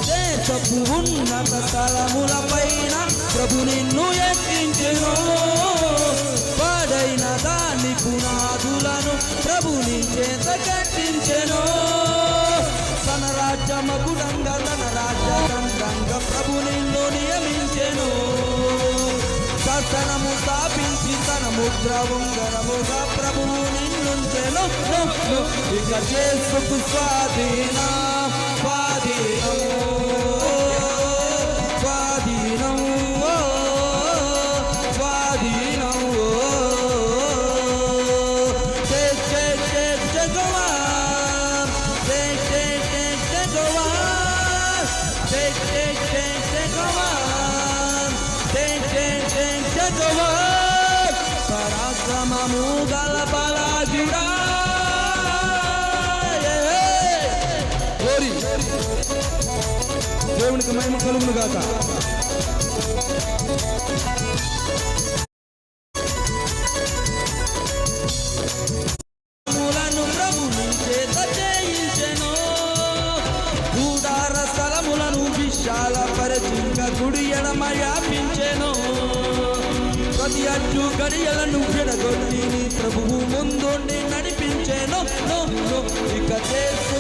దేశపు ఉన్నత స్థలముల పైన ప్రభు నిన్ను ఎక్కించెను. పాడైన దాని పునాదులను ప్రభు నీ చేత కట్టించెను. తన రాజ్యమగుడంగ తన రాజ్యతంత్రంగ ప్రభు నిన్ను నియమించెను. శాసనము స్థాపించి తన ముద్ర ఉంగరముగా ప్రభువు నిన్నుంచెను. ఇక యేసుకు స్వాధీనం స్వాధీనం స్వాధీనం స్వాధీనం. పరాక్రమము గల బలాఢ్యుడా, దేవునికి మహిమ కలుగును గాక. ప్రభుని చేత చేయించెను. గూడార స్థలములను విశాల పరిచింక కుడి ఎడమ వ్యాపించెను. ప్రతి అడ్డు గడియలను విడగొట్టి ప్రభువు ముందుండి నడిపించెను. ఇక చేసు